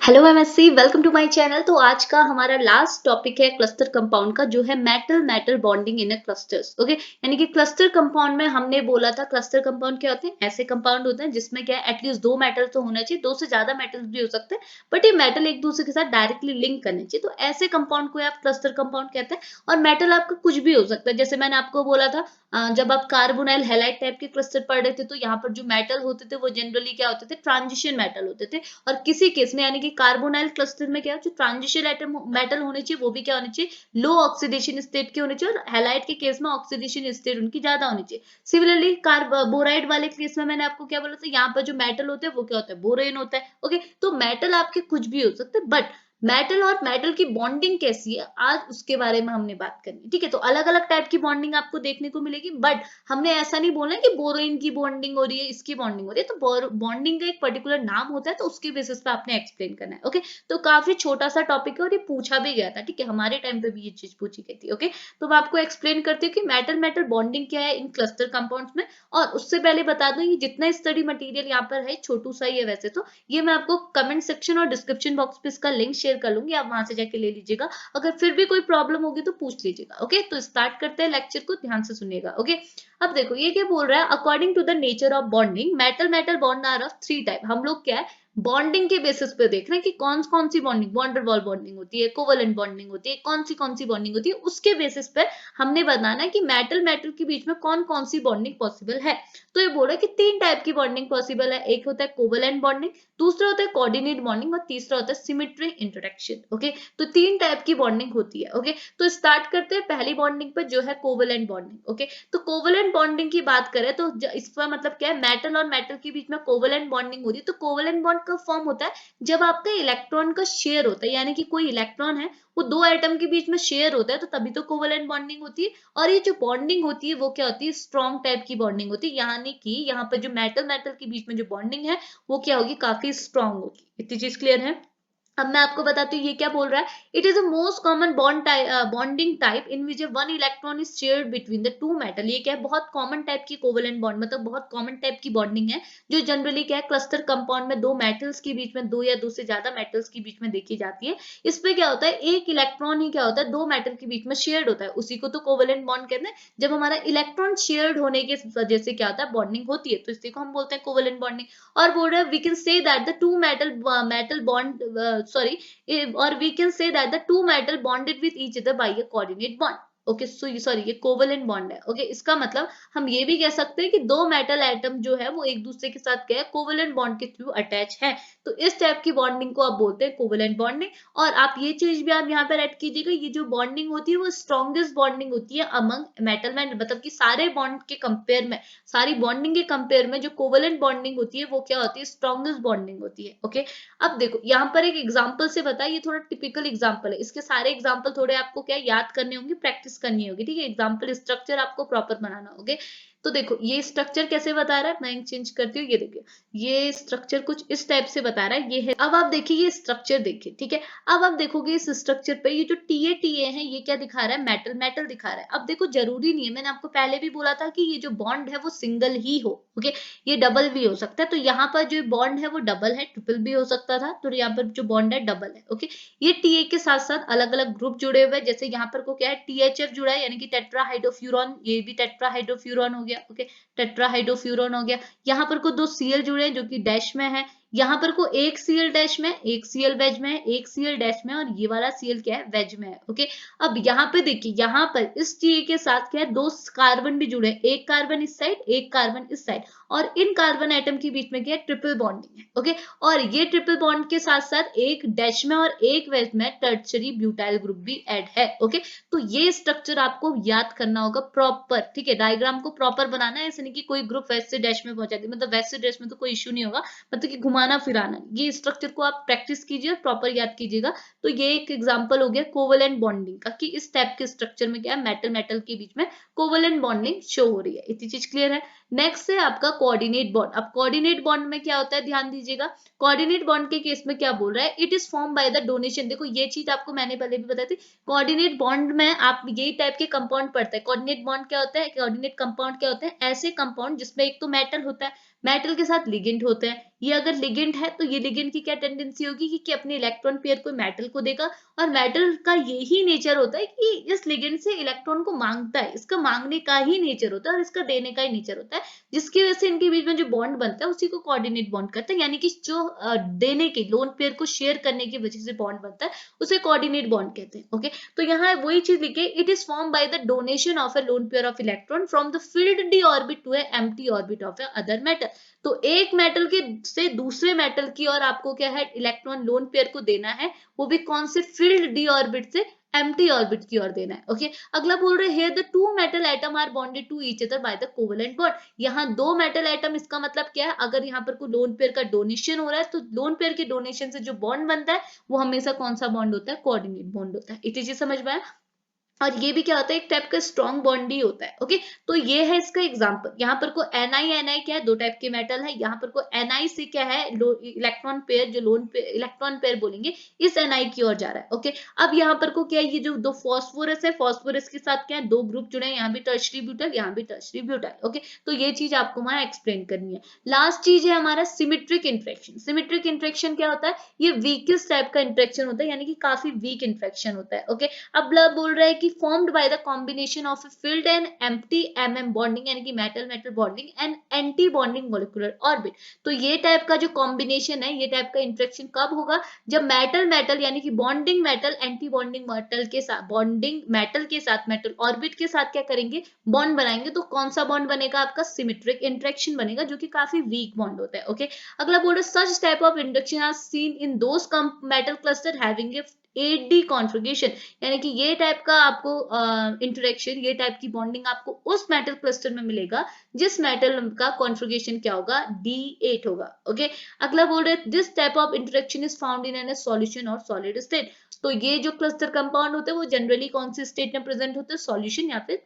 Hello MSc, welcome to my channel. तो आज का हमारा लास्ट टॉपिक है क्लस्टर कंपाउंड का, जो है metal metal bonding in a clusters. Okay, यानी कि क्लस्टर कंपाउंड में हमने बोला था क्लस्टर कंपाउंड क्या होते हैं। ऐसे कंपाउंड होते हैं जिसमें क्या है, एटलीस्ट दो मेटल तो होना चाहिए, दो से ज्यादा मेटल्स भी हो सकते हैं, बट ये मेटल एक दूसरे के साथ डायरेक्टली लिंक करने चाहिए। तो ऐसे कंपाउंड को आप क्लस्टर कंपाउंड कहते हैं। और मेटल आपका कुछ भी हो सकता है, जैसे मैंने आपको बोला था जब आप कार्बोनाइल हैलाइड टाइप के क्लस्टर पढ़ रहे थे, तो यहाँ पर जो मेटल होते थे वो जनरली क्या होते थे, ट्रांजिशन मेटल होते थे। और किसी केस में यानी कि कार्बोनाइल क्लस्टर में क्या, जो ट्रांजिशन एटम मेटल होने चाहिए वो भी क्या होने चाहिए, लो ऑक्सीडेशन स्टेट के होने चाहिए। और हैलाइड के केस में ऑक्सीडेशन स्टेट उनकी ज्यादा होनी चाहिए। सिमिलरली बोराइड वाले केस में मैंने आपको क्या बोला था, यहाँ पर जो मेटल होते हैं वो क्या होता है, बोरेन होता है। ओके, तो मेटल आपके कुछ भी हो सकते हैं, बट मेटल और मेटल की बॉन्डिंग कैसी है आज उसके बारे में हमने बात करनी। ठीक है, तो अलग अलग टाइप की बॉन्डिंग आपको देखने को मिलेगी, बट हमने ऐसा नहीं बोलना है कि बोरोइन की बॉन्डिंग हो रही है, इसकी बॉन्डिंग हो रही है। तो बॉन्डिंग का एक पर्टिकुलर नाम होता है, तो उसके बेसिस पे आपने एक्सप्लेन करना है। ओके, तो काफी छोटा सा टॉपिक है और ये पूछा भी गया था। ठीक है, हमारे टाइम पे भी ये चीज पूछी गई थी। ओके, तो मैं आपको एक्सप्लेन करती हूँ कि मेटल मेटल बॉन्डिंग क्या है इन क्लस्टर कंपाउंड्स में। और उससे पहले बता दूं, ये जितना स्टडी मटेरियल यहाँ पर है छोटू सा ही है वैसे तो, ये मैं आपको कमेंट सेक्शन और डिस्क्रिप्शन बॉक्स पे इसका लिंक शेयर कर लूंगी, आप वहां से जाके ले लीजिएगा। अगर फिर भी कोई प्रॉब्लम होगी तो पूछ लीजिएगा। ओके, तो स्टार्ट करते हैं लेक्चर को, ध्यान से सुनिएगा। ओके, अब देखो ये क्या बोल रहा है, according to the nature of bonding metal metal bond are of three type. हम लोग क्या है, बॉन्डिंग के बेसिस पे देख रहे हैं कि कौन सी बॉन्डिंग, वॉन्डरवॉल बॉन्डिंग होती है, कोवेलेंट बॉन्डिंग होती है, कौन सी बॉन्डिंग होती है, उसके बेसिस पे हमने बताना है कि मेटल मेटल के बीच में कौन सी बॉन्डिंग पॉसिबल है। तो ये बोल रहा है कि तीन टाइप की बॉन्डिंग पॉसिबल है। एक होता है कोवेलेंट बॉन्डिंग, दूसरा होता है कोऑर्डिनेट बॉन्डिंग, और तीसरा होता है सिमेट्री इंटरेक्शन। ओके, तो तीन टाइप की बॉन्डिंग होती है। ओके, तो स्टार्ट करते हैं पहली बॉन्डिंग पर, जो है कोवेलेंट बॉन्डिंग। ओके, तो कोवेलेंट बॉन्डिंग की बात करें तो इसका मतलब क्या है, मेटल और मेटल के बीच में कोवेलेंट बॉन्डिंग हो रही है। तो कोवेलेंट बॉन्ड कब फॉर्म होता है, जब आपका इलेक्ट्रॉन का शेयर होता है, यानी कि कोई इलेक्ट्रॉन है वो दो एटम के बीच में शेयर होता है, तो तभी तो कोवेलेंट बॉन्डिंग होती है। और ये जो बॉन्डिंग होती है वो क्या होती है, स्ट्रॉन्ग टाइप की बॉन्डिंग होती है, यानी कि यहाँ पर जो मेटल मेटल के बीच में जो बॉन्डिंग है वो क्या होगी, काफी स्ट्रॉन्ग होगी। इतनी चीज क्लियर है। अब मैं आपको बताती हूँ ये क्या बोल रहा है। It is the most common bonding type in which one electron is shared between the two metal. ये क्या है, बहुत कॉमन टाइप की कोवेलेंट बॉन्ड, मतलब बहुत कॉमन टाइप की बॉन्डिंग है, जो जनरली क्या है, क्लस्टर कंपाउंड में दो मेटल्स के बीच में, दो या दो से ज्यादा मेटल्स के बीच में देखी जाती है। इसमें क्या होता है, एक इलेक्ट्रॉन ही क्या होता है, दो मेटल के बीच में शेयर्ड होता है, उसी को तो कोवेलेंट बॉन्ड कहते हैं। जब हमारा इलेक्ट्रॉन शेयर्ड होने की वजह से क्या होता है, बॉन्डिंग होती है, तो इसी को हम बोलते हैं कोवेलेंट बॉन्डिंग। और बोल रहे हैं we can say that the two metal bond sorry or we can say that the two metal bonded with each other by a coordinate bond. Okay, sorry ये कोवेलेंट बॉन्ड है। Okay, इसका मतलब हम ये भी कह सकते हैं कि दो मेटल एटम जो है वो एक दूसरे के साथ क्या है, कोवेलेंट बॉन्ड के थ्रू अटैच है। तो इस टाइप की बॉन्डिंग को आप बोलते हैं कोवेलेंट बॉन्डिंग। और आप ये चीज भी आप यहाँ पर ऐड कीजिएगा, ये जो बॉन्डिंग होती है वो स्ट्रॉन्गेस्ट बॉन्डिंग होती है अमंग मेटल में, मतलब कि सारे बॉन्ड के कंपेयर में, सारी बॉन्डिंग के कंपेयर में जो कोवेलेंट बॉन्डिंग होती है वो क्या होती है, स्ट्रॉन्गेस्ट बॉन्डिंग होती है। ओके, अब देखो यहाँ पर एक एग्जांपल से बताया, ये थोड़ा टिपिकल एग्जांपल है, इसके सारे एग्जांपल थोड़े आपको क्या याद करने होंगे, प्रैक्टिस करनी होगी। ठीक है, एग्जांपल स्ट्रक्चर आपको प्रॉपर बनाना होगा। तो देखो ये स्ट्रक्चर कैसे बता रहा है, मैं चेंज करती हूँ। ये देखिए, ये स्ट्रक्चर कुछ इस टाइप से बता रहा है, ये है। अब आप देखिए ये स्ट्रक्चर देखिए। ठीक है, अब आप देखोगे इस स्ट्रक्चर पे ये जो टीए है, ये क्या दिखा रहा है, मेटल मेटल दिखा रहा है। अब देखो जरूरी नहीं है, मैंने आपको पहले भी बोला था कि ये जो बॉन्ड है वो सिंगल ही हो। ओके, ये डबल भी हो सकता है, तो यहाँ पर जो बॉन्ड है वो डबल है, ट्रिपल भी हो सकता था, तो यहाँ पर जो बॉन्ड है डबल है। ओके, ये टीए के साथ साथ अलग अलग ग्रुप जुड़े हुए हैं, जैसे यहाँ पर को क्या है, टीएचएफ जुड़ा है, यानी कि टेट्राहाइड्रोफ्यूरॉन, ये भी टेट्राहाइड्रोफ्यूरॉन हो गया। ओके, टेट्राहाइड्रोफ्यूरॉन हो गया। यहाँ पर को दो सीएल जुड़े हैं जो कि डैश में है, यहाँ पर को एक सीएल डैश में, एक सीएल वेज में, एक सीएल डैश में, और ये वाला सीएल क्या है, वेज में है। ओके, अब यहाँ पे देखिए, यहाँ पर इस टीए के साथ क्या है, दो कार्बन भी जुड़े हैं, एक कार्बन इस साइड, एक कार्बन इस साइड, और इन कार्बन एटम के बीच में क्या है, ट्रिपल बॉन्डिंग है। ओके, और ये ट्रिपल बॉन्ड के साथ साथ एक डैश में और एक वेज में टर्शरी ब्यूटाइल ग्रुप भी ऐड है। ओके, तो ये स्ट्रक्चर आपको याद करना होगा प्रॉपर। ठीक है, डायग्राम को प्रॉपर बनाना है, ऐसे नहीं कि कोई ग्रुप वैसे से डैश में पहुंचा दी, मतलब वैसे डैश में तो कोई इश्यू नहीं होगा, मतलब कि घुमाना फिराना। ये स्ट्रक्चर को आप प्रैक्टिस कीजिए और प्रॉपर याद कीजिएगा। तो ये एक एग्जांपल हो गया कोवेलेंट बॉन्डिंग का, कि इस टाइप के स्ट्रक्चर में क्या है, मेटल मेटल के बीच में कोवेलेंट बॉन्डिंग शो हो रही है। इतनी चीज क्लियर है। नेक्स्ट है आपका कोऑर्डिनेट बॉन्ड। अब कोऑर्डिनेट बॉन्ड में क्या होता है, ध्यान दीजिएगा। कोऑर्डिनेट बॉन्ड के केस में क्या बोल रहा है, it is form by the donation. देखो ये चीज आपको मैंने पहले भी बताई थी, कोऑर्डिनेट बॉन्ड में आप यही टाइप के कंपाउंड पढ़ते हैं। कोऑर्डिनेट बॉन्ड क्या होता है, कोऑर्डिनेट कंपाउंड क्या होता है, ऐसे कंपाउंड जिसमें एक तो मेटल होता है, मेटल के साथ लिगेंड होते हैं, ये अगर लिगेंड है तो ये लिगेंड की क्या टेंडेंसी होगी कि अपने इलेक्ट्रॉन पेयर को मेटल को देगा, और मेटल का यही नेचर होता है कि इस लिगेंड से इलेक्ट्रॉन को मांगता है, इसका मांगने का ही नेचर होता है और इसका देने का ही नेचर होता है, जिसकी वजह से इनके बीच में जो बॉन्ड बनता है उसी को कोऑर्डिनेट बॉन्ड कहते हैं, यानी कि जो देने के लोन पेयर को शेयर करने की वजह से बॉन्ड बनता है उसे कोऑर्डिनेट बॉन्ड कहते हैं। ओके, तो यहाँ वही चीज लिखे, it is form by the donation of a lone pair of electron from the filled d orbital to a empty orbital of a other metal. तो एक मेटल के से दूसरे मेटल की और आपको क्या है इलेक्ट्रॉन लोन पेयर को देना है, वो भी कौन से फिल्ड डी ऑर्बिट से एम्प्टी ऑर्बिट की ओर देना है। ओके, अगला बोल रहे हैं the two metal atom are bonded to each other by the covalent bond. यहाँ दो मेटल एटम, इसका मतलब क्या है, अगर यहाँ पर कोई लोन पेयर का डोनेशन हो रहा है तो लोन पेयर के डोनेशन से जो बॉन्ड बनता है वो हमेशा कौन सा बॉन्ड होता है, कोऑर्डिनेट बॉन्ड होता है। इतनी चीज समझ में आया। और ये भी क्या होता है, एक टाइप का स्ट्रॉन्ग बॉन्ड ही होता है। ओके, तो ये है इसका एग्जांपल। यहाँ पर को Ni क्या है, दो टाइप के मेटल है, यहाँ पर को Ni से क्या है इलेक्ट्रॉन पेयर, जो लोन पे इलेक्ट्रॉन पेयर बोलेंगे, इस Ni की ओर जा रहा है। ओके, अब यहाँ पर को क्या है, ये जो दो फॉस्फोरस है, फॉस्फोरस के साथ क्या है, दो ग्रुप जुड़े हैं, यहाँ भी टर्शरी ब्यूटाइल, यहाँ भी टर्शरी ब्यूटाइल। ओके, तो ये चीज आपको वहां एक्सप्लेन करनी है। लास्ट चीज है हमारा सिमेट्रिक इंट्रैक्शन। सिमेट्रिक इंट्रैक्शन क्या होता है, ये वीकेस्ट टाइप का इंट्रैक्शन होता है, यानी कि काफी वीक इंट्रैक्शन होता है। ओके, अब बोल रहा है कि formed by the combination of a filled and empty mm bonding, यानी कि metal metal bonding and anti bonding molecular orbit. तो ये टाइप का जो कॉम्बिनेशन है, ये टाइप का इंट्रैक्शन कब होगा, जब मेटल मेटल यानी कि bonding metal anti bonding metal के साथ, बॉन्डिंग मेटल के साथ मेटल ऑर्बिट के साथ क्या करेंगे, बॉन्ड बनाएंगे। तो कौन सा बॉन्ड बनेगा, आपका सिमेट्रिक इंट्रैक्शन बनेगा, जो कि काफी वीक बॉन्ड होता है। ओके, अगला बोल रहे such type of interaction are seen in those metal cluster having a 8D configuration, यानी कि ये टाइप का आपको इंटरेक्शन, ये टाइप की बॉन्डिंग आपको उस मेटल क्लस्टर में मिलेगा जिस मेटल का कॉन्फ़िगरेशन क्या होगा, D8 होगा। ओके, अगला बोल रहे this type of interaction is found in an solution और सॉलिड स्टेट। तो ये जो क्लस्टर कंपाउंड होते हैं वो जनरली कौन से स्टेट में प्रेजेंट होते हैं, सॉल्यूशन या फिर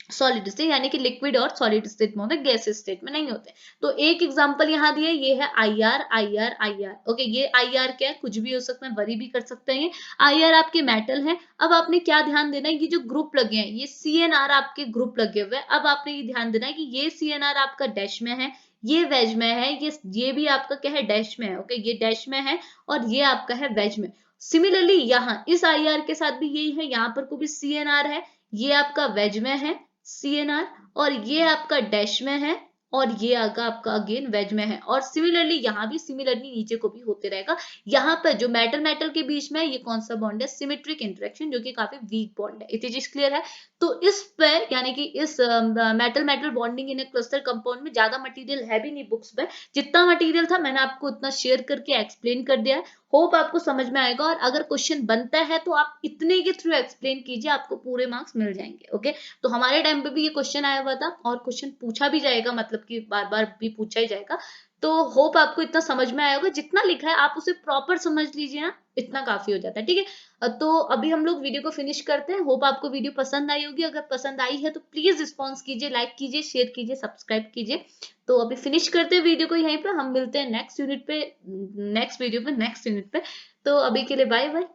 सॉलिड स्टेट, यानी कि लिक्विड और सॉलिड स्टेट में होते हैं, गैस स्टेट में नहीं होते। तो एक एग्जांपल यहाँ दिया, ये है IR IR IR। ओके, ये IR क्या है, कुछ भी हो सकता है, वरी भी कर सकते हैं। IR आपके मेटल है। अब आपने क्या ध्यान देना है, ये जो ग्रुप लगे हैं, ये CNR आपके ग्रुप लगे हुए हैं। अब आपने ये ध्यान देना है कि ये CNR आपका डैश में है, ये वेज में है, ये भी आपका क्या है, डैश में है। ओके, ये डैश में है और ये आपका है वेज में। सिमिलरली यहाँ इस IR के साथ भी यही है, यहाँ पर को भी CNR है, ये आपका वेज में है CNR, और ये आपका डैश में है, और ये आपका अगेन वेज में है। और सिमिलरली यहाँ भी सिमिलरली नीचे को भी होते रहेगा। यहाँ पर जो मेटल मेटल के बीच में ये कौन सा बॉन्ड है, सिमेट्रिक इंटरेक्शन, जो कि काफी वीक बॉन्ड है। इतनी चीज क्लियर है। तो इस पे यानी कि इस मेटल मेटल बॉन्डिंग इन क्लस्टर कंपाउंड में ज्यादा मटेरियल है भी नहीं बुक्स पे, जितना मटेरियल था मैंने आपको उतना शेयर करके एक्सप्लेन कर दिया है। होप आपको समझ में आएगा, और अगर क्वेश्चन बनता है तो आप इतने के थ्रू एक्सप्लेन कीजिए, आपको पूरे मार्क्स मिल जाएंगे। ओके, तो हमारे टाइम पे भी ये क्वेश्चन आया हुआ था और क्वेश्चन पूछा भी जाएगा, मतलब कि बार बार भी पूछा ही जाएगा। तो होप आपको इतना समझ में आया होगा, जितना लिखा है आप उसे प्रॉपर समझ लीजिए ना, इतना काफी हो जाता है। ठीक है, तो अभी हम लोग वीडियो को फिनिश करते हैं। होप आपको वीडियो पसंद आई होगी, अगर पसंद आई है तो प्लीज रिस्पॉन्स कीजिए, लाइक कीजिए, शेयर कीजिए, सब्सक्राइब कीजिए। तो अभी फिनिश करते हैं वीडियो को यहीं पे, हम मिलते हैं नेक्स्ट यूनिट पे, नेक्स्ट वीडियो पे, नेक्स्ट यूनिट पे। तो अभी के लिए बाय बाय।